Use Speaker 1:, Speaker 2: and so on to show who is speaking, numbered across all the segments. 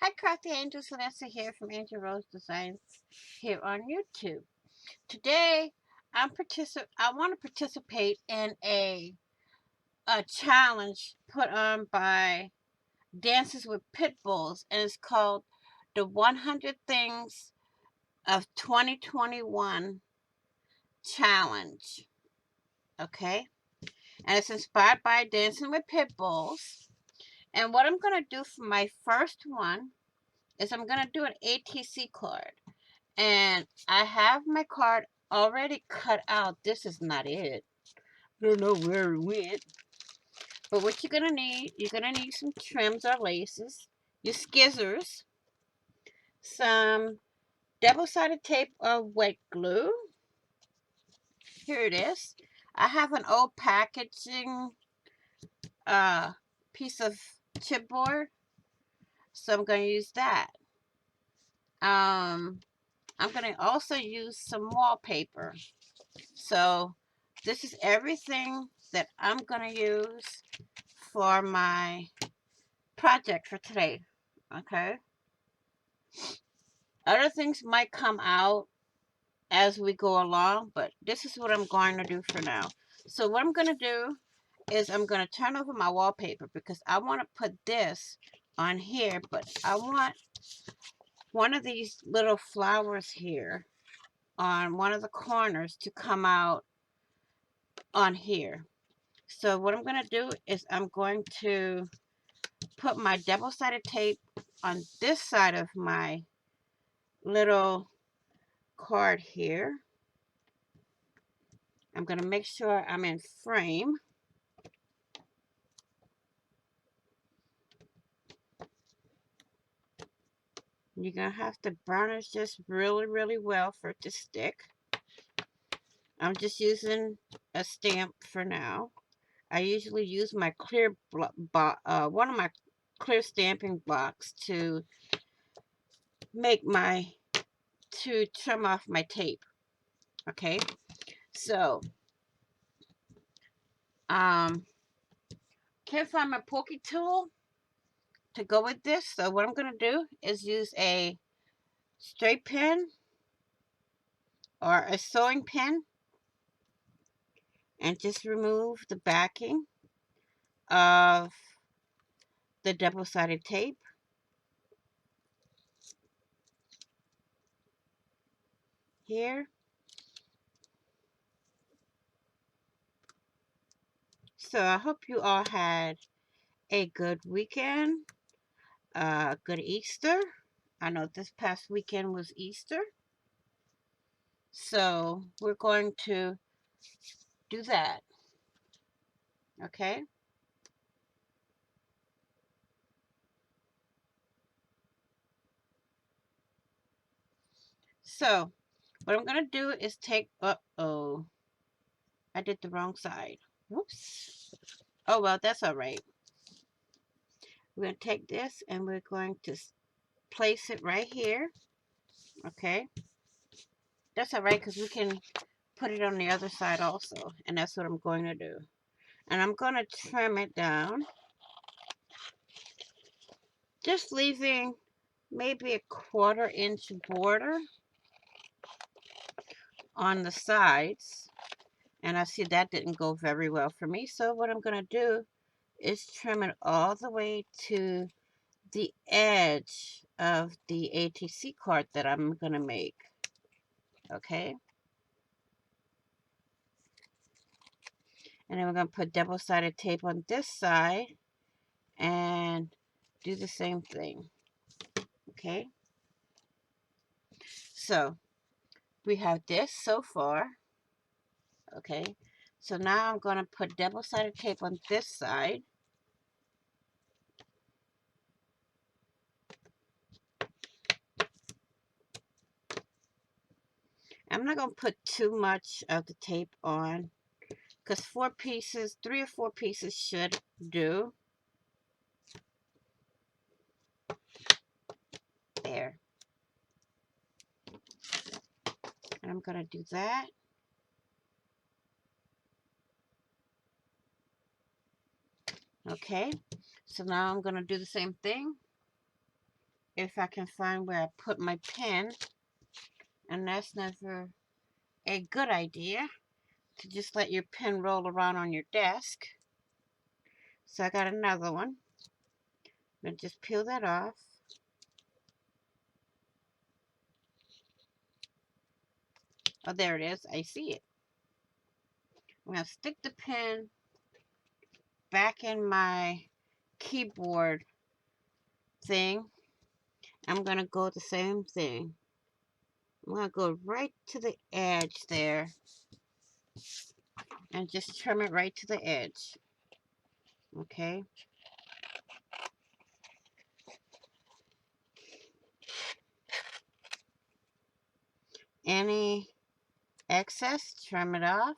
Speaker 1: Hi, Crafty Angels. Vanessa here from Angel Rose Designs here on YouTube. Today, I want to participate in a challenge put on by Dances with Pit Bulls, and it's called the 100 Things of 2021 Challenge. Okay, and it's inspired by Dancing with Pit Bulls. And what I'm gonna do for my first one is I'm gonna do an ATC card. And I have my card already cut out. This is not it. I don't know where it went. But what you're gonna need some trims or laces, your skizzers, some double-sided tape or wet glue. Here it is. I have an old packaging uh piece of chipboard, so I'm gonna use that. Um, I'm gonna also use some wallpaper. So this is everything that I'm going to use for my project for today. Okay. Other things might come out as we go along, but this is what I'm going to do for now. So what I'm going to do is I'm going to turn over my wallpaper because I want to put this on here, but I want one of these little flowers here on one of the corners to come out on here. So what I'm going to do is I'm going to put my double-sided tape on this side of my little card here. I'm going to make sure I'm in frame. You're going to have to burnish this really, really well for it to stick. I'm just using a stamp for now. I usually use my one of my clear stamping blocks to trim off my tape. Okay, so can't find my pokey tool to go with this. So what I'm going to do is use a straight pin or a sewing pin and just remove the backing of the double-sided tape. Here. So I hope you all had a good weekend, good Easter. I know this past weekend was Easter. So we're going to do that. Okay. So what I'm going to do is take, uh-oh, I did the wrong side. Whoops. Oh, well, that's all right. We're going to take this and we're going to place it right here. Okay. That's all right because we can put it on the other side also. And that's what I'm going to do. And I'm going to trim it down. Just leaving maybe a 1/4 inch border on the sides. And I see that didn't go very well for me. So what I'm going to do is trim it all the way to the edge of the ATC card that I'm going to make. Okay. And then we're going to put double-sided tape on this side and do the same thing. Okay. So we have this so far. Okay. So now I'm going to put double-sided tape on this side. I'm not going to put too much of the tape on because 3 or 4 pieces should do. There. And I'm going to do that. Okay. So now I'm going to do the same thing. if I can find where I put my pen, and that's never a good idea to just let your pen roll around on your desk. So I got another one. I'm going to just peel that off. Oh, there it is. I see it. I'm going to stick the pen back in my keyboard thing. I'm going to go the same thing. I'm going to go right to the edge there and just trim it right to the edge. Okay. Any excess, trim it off.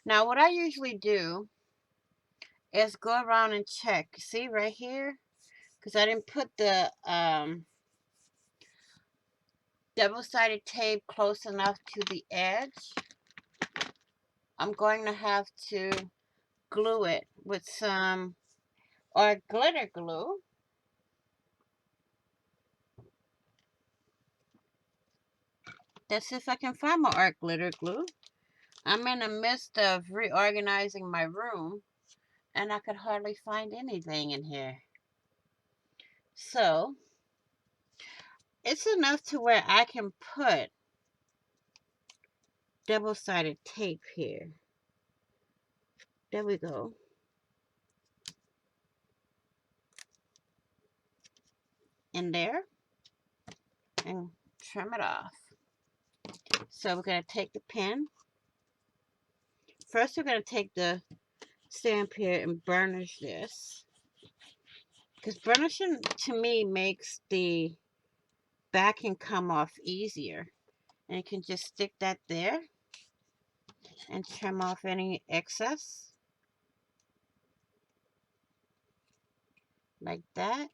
Speaker 1: Now, what I usually do is go around and check. See right here? Because I didn't put the double-sided tape close enough to the edge. I'm going to have to glue it with some or glitter glue. Let's see if I can find my art glitter glue. I'm in the midst of reorganizing my room, and I could hardly find anything in here. So, it's enough to where I can put double-sided tape here. There we go. In there. And trim it off. So we're going to take the pen. First, we're going to take the stamp here and burnish this. Because burnishing, to me, makes the backing come off easier. And you can just stick that there and trim off any excess. Like that.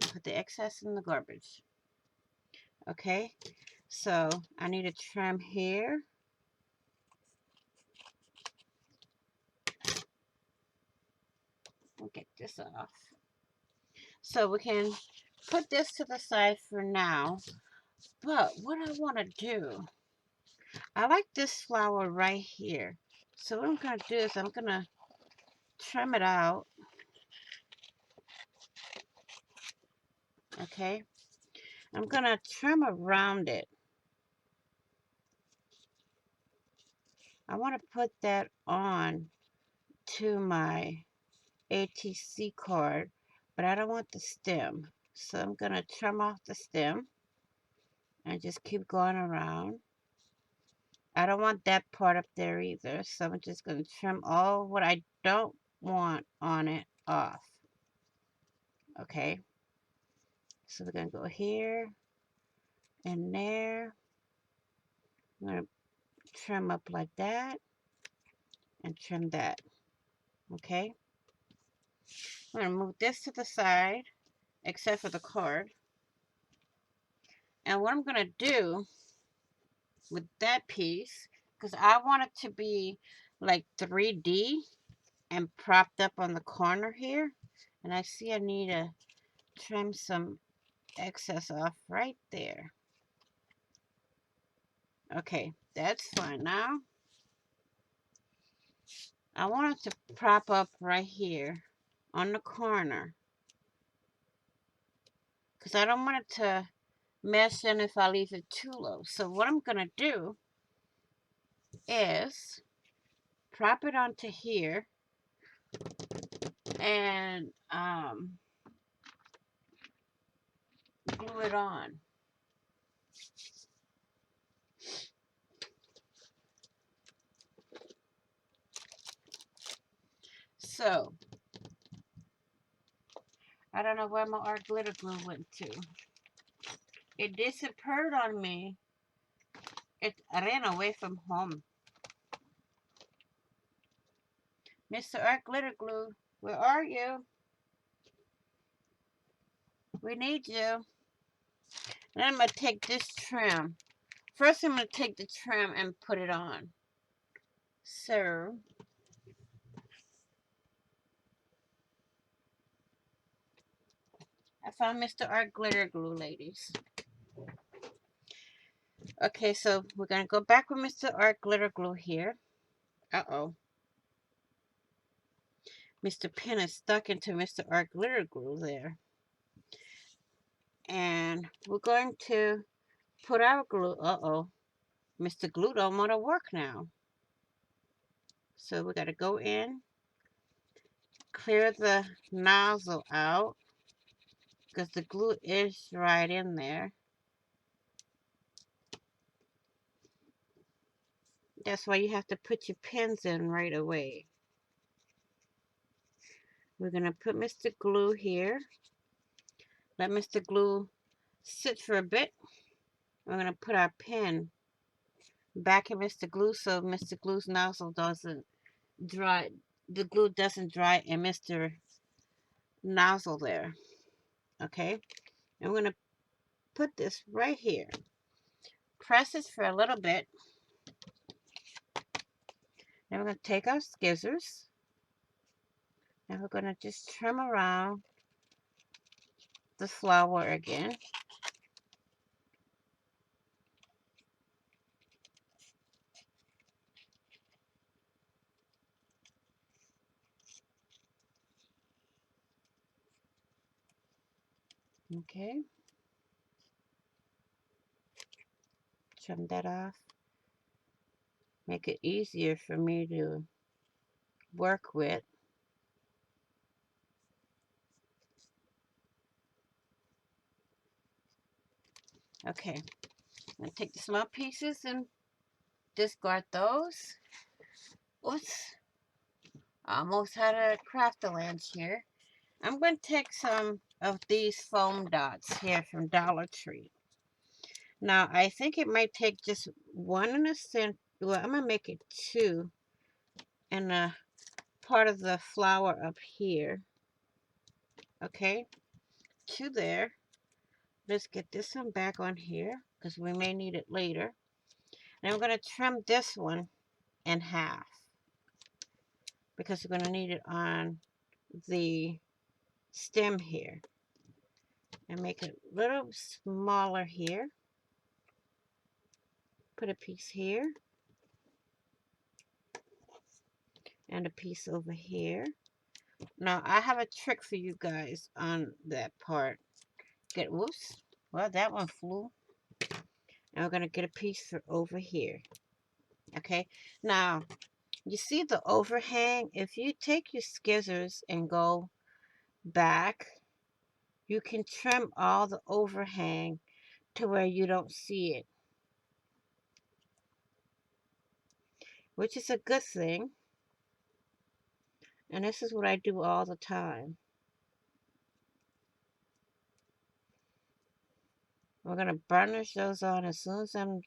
Speaker 1: And put the excess in the garbage. Okay, so I need a trim here. We'll get this off. So we can put this to the side for now. But what I want to do, I like this flower right here. So what I'm going to do is I'm going to trim it out. Okay. I'm going to trim around it. I want to put that on to my ATC card, but I don't want the stem. So I'm going to trim off the stem and just keep going around. I don't want that part up there either, so I'm just going to trim all what I don't want on it off. Okay, so we're going to go here and there. I'm going to trim up like that and trim that. Okay, I'm going to move this to the side, except for the card. And what I'm going to do with that piece, because I want it to be like 3D and propped up on the corner here. And I see I need to trim some excess off right there. Okay, that's fine. Now, I want it to prop up right here on the corner. Because I don't want it to mesh in if I leave it too low. So what I'm going to do is prop it onto here and glue it on. So, I don't know where my art glitter glue went to. It disappeared on me. It ran away from home. Mr. Art Glitter Glue, where are you? We need you. And I'm going to take this trim. First, I'm going to take the trim and put it on. So, I found Mr. Art glitter glue, ladies. Okay, so we're going to go back with Mr. Art glitter glue here. Uh-oh. Mr. Pen is stuck into Mr. Art glitter glue there. And we're going to put our glue. Uh-oh. Mr. Glue don't want to work now. So we got to go in, clear the nozzle out, because the glue is right in there. That's why you have to put your pins in right away. We're going to put Mr. Glue here. Let Mr. Glue sit for a bit. We're going to put our pin back in Mr. Glue so Mr. Glue's nozzle doesn't dry. The glue doesn't dry in Mr. Nozzle there. Okay? And we're going to put this right here. Press this for a little bit. Then we're going to take our scissors. And we're going to just trim around the flower again. Okay. Trim that off. Make it easier for me to work with. Okay. I'm going to take the small pieces and discard those. Oops. Almost had a craft-a-lands here. I'm going to take some of these foam dots here from Dollar Tree. Now, I think it might take just one in the center. Well, I'm going to make it two in a part of the flower up here. Okay, two there. Let's get this one back on here because we may need it later. And I'm going to trim this one in half because we're going to need it on the stem here. And make it a little smaller here. Put a piece here. And a piece over here. Now, I have a trick for you guys on that part. Whoops. Well, that one flew. And we're going to get a piece for over here. Okay. Now, you see the overhang? If you take your scissors and go back, you can trim all the overhang to where you don't see it. Which is a good thing. And this is what I do all the time. We're going to burnish those on as soon as I'm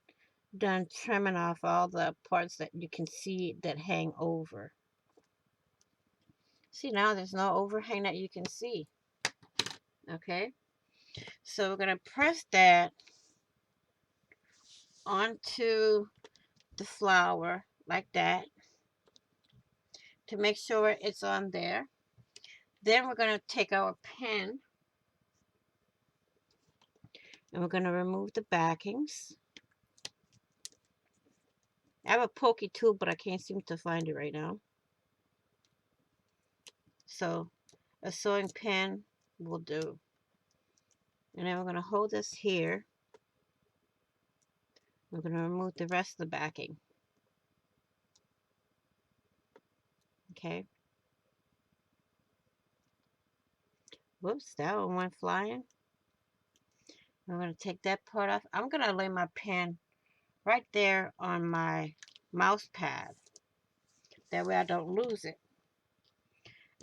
Speaker 1: done trimming off all the parts that you can see that hang over. See, now there's no overhang that you can see. Okay, so we're going to press that onto the flower like that to make sure it's on there. Then we're going to take our pen and we're going to remove the backings. I have a pokey tool, but I can't seem to find it right now. So a sewing pen will do. And then we're going to hold this here. We're going to remove the rest of the backing. Okay. Whoops, that one went flying. I'm going to take that part off. I'm going to lay my pen right there on my mouse pad. That way I don't lose it.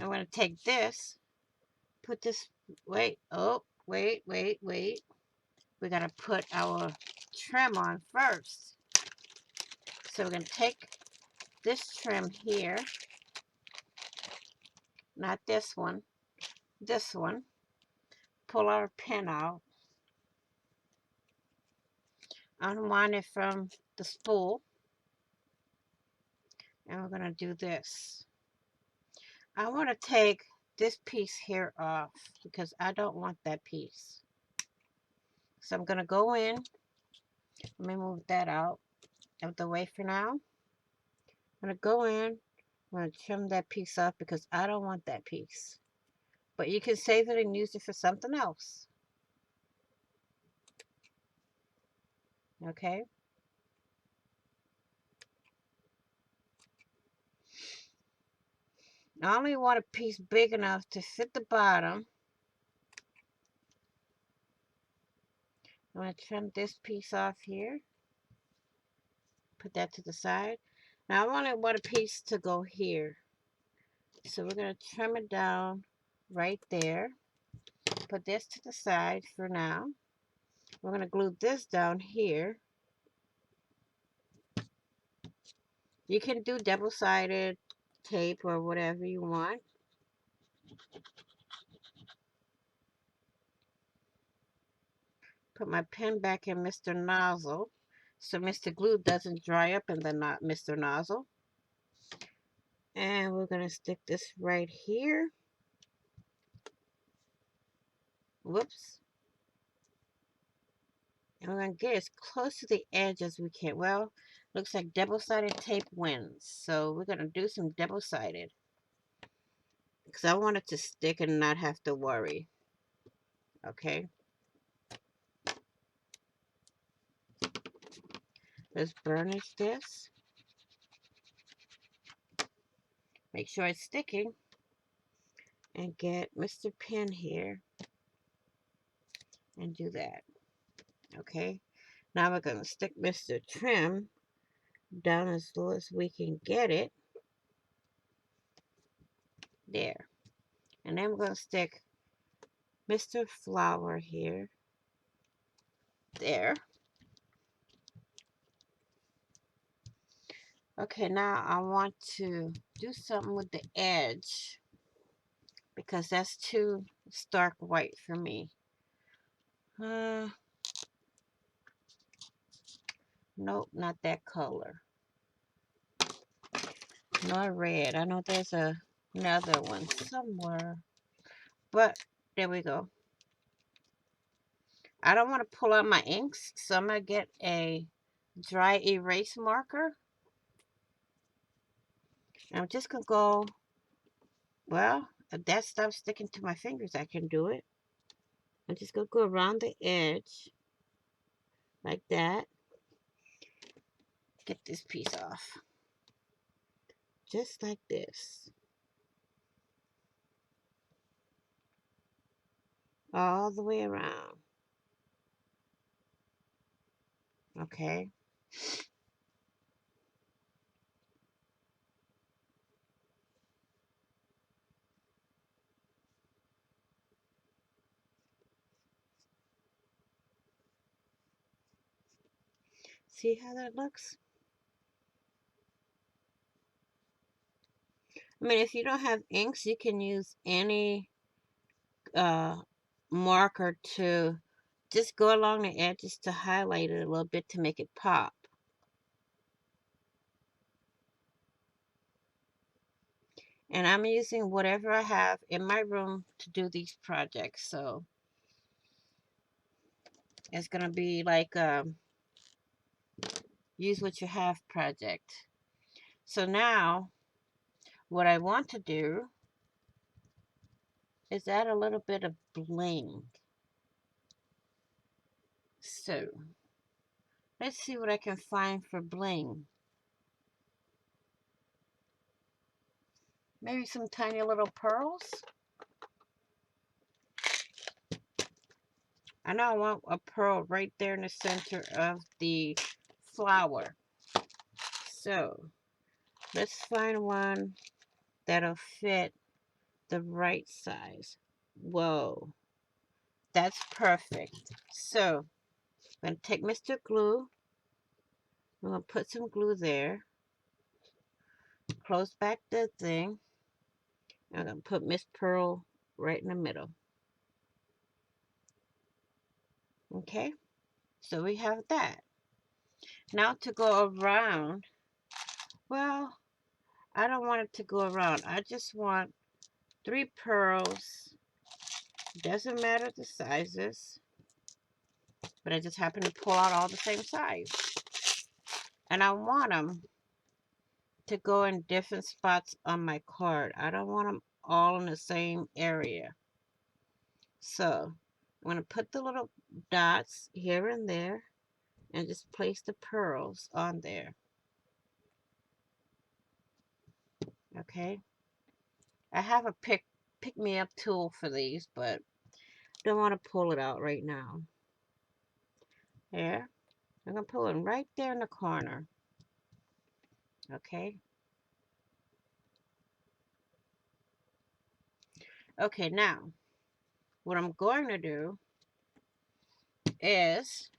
Speaker 1: I'm going to take this, put this, wait. We got to put our trim on first. So we're going to take this trim here, not this one, pull our pin out, unwind it from the spool, and we're going to do this. I want to take this piece here off because I don't want that piece. So I'm going to go in. Let me move that out of the way for now. I'm going to go in. I'm going to trim that piece off because I don't want that piece. But you can save it and use it for something else. Okay. I only want a piece big enough to fit the bottom. I'm going to trim this piece off here. Put that to the side. Now I want a piece to go here. So we're going to trim it down right there. Put this to the side for now. We're going to glue this down here. You can do double-sided tape or whatever you want. Put my pen back in Mr. Nozzle so Mr. Glue doesn't dry up in the Mr. Nozzle. And we're going to stick this right here. Whoops. And we're going to get as close to the edge as we can. Well, looks like double-sided tape wins. So we're going to do some double-sided. Because I want it to stick and not have to worry. Okay. Let's burnish this. Make sure it's sticking. And get Mr. Pen here. And do that. Okay. Now we're going to stick Mr. Trim down as low as we can get it. There. And then we're going to stick Mr. Flower here. There. Okay, now I want to do something with the edge because that's too stark white for me. Nope, not that color. Not red. I know there's another one somewhere. But there we go. I don't want to pull out my inks, so I'm going to get a dry erase marker. I'm just going to go, well, if that stops sticking to my fingers, I can do it. I'm just going to go around the edge like that. Get this piece off. Just like this. All the way around. Okay. See how that looks? I mean, if you don't have inks, you can use any marker to just go along the edges to highlight it a little bit to make it pop. And I'm using whatever I have in my room to do these projects. So it's going to be like a use what you have project. So now what I want to do is add a little bit of bling. So let's see what I can find for bling. Maybe some tiny little pearls. I know I want a pearl right there in the center of the flower. So let's find one that'll fit the right size. Whoa, that's perfect. So I'm going to take Mr. Glue. I'm going to put some glue there. Close back the thing. I'm going to put Miss Pearl right in the middle. Okay, so we have that. Now to go around, well, I don't want it to go around. I just want 3 pearls. Doesn't matter the sizes, but I just happen to pull out all the same size. And I want them to go in different spots on my card. I don't want them all in the same area. So I'm going to put the little dots here and there and just place the pearls on there. Okay. I have a pick me up tool for these, but don't want to pull it out right now. There. I'm going to pull it right there in the corner. Okay. Okay, now what I'm going to do is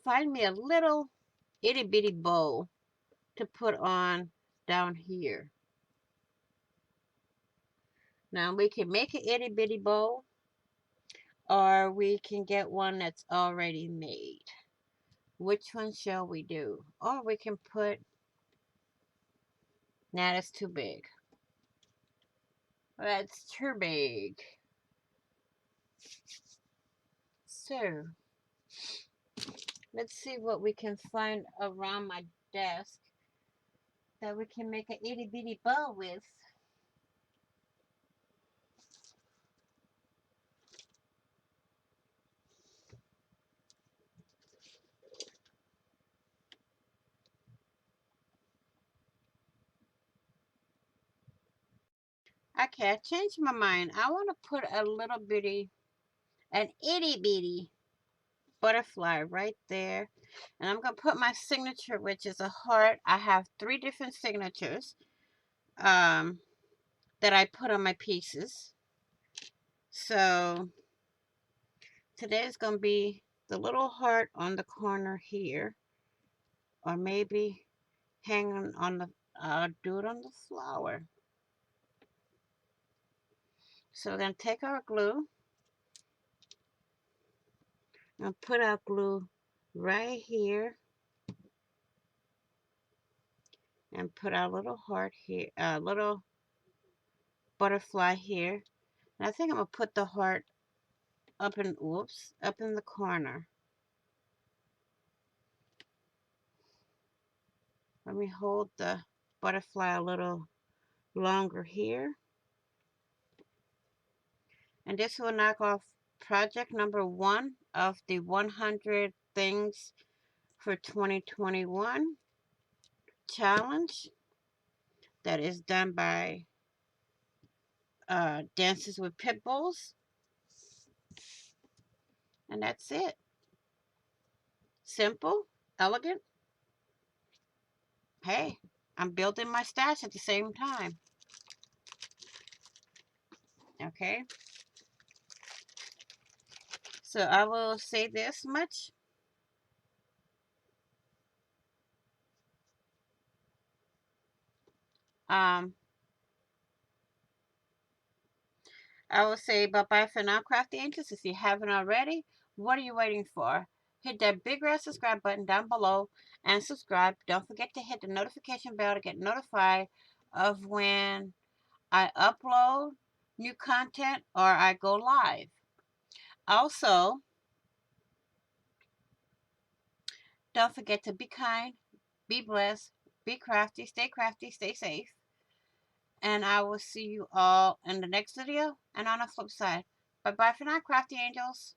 Speaker 1: find me a little itty bitty bow to put on down here. Now we can make an itty bitty bow, or we can get one that's already made. Which one shall we do? Or we can put, nah, that's too big. That's too big. So, let's see what we can find around my desk that we can make an itty bitty bow with. Okay, I changed my mind. I want to put a little bitty, an itty bitty butterfly right there. And I'm going to put my signature, which is a heart. I have 3 different signatures that I put on my pieces. So today is going to be the little heart on the corner here. Or maybe hanging on the, do it on the flower. So we're going to take our glue and put our glue right here. And put our little heart here, little butterfly here. And I think I'm going to put the heart up in, whoops, up in the corner. Let me hold the butterfly a little longer here. And this will knock off project number 1 of the 100 things for 2021 challenge that is done by Dances with Pit Bulls. And that's it. Simple, elegant. Hey, I'm building my stash at the same time. Okay. So I will say this much. I will say bye-bye for now, Crafty Angels. If you haven't already, what are you waiting for? Hit that big red subscribe button down below and subscribe. Don't forget to hit the notification bell to get notified of when I upload new content or I go live. Also, don't forget to be kind, be blessed, be crafty, stay safe. And I will see you all in the next video and on the flip side. Bye-bye for now, Crafty Angels.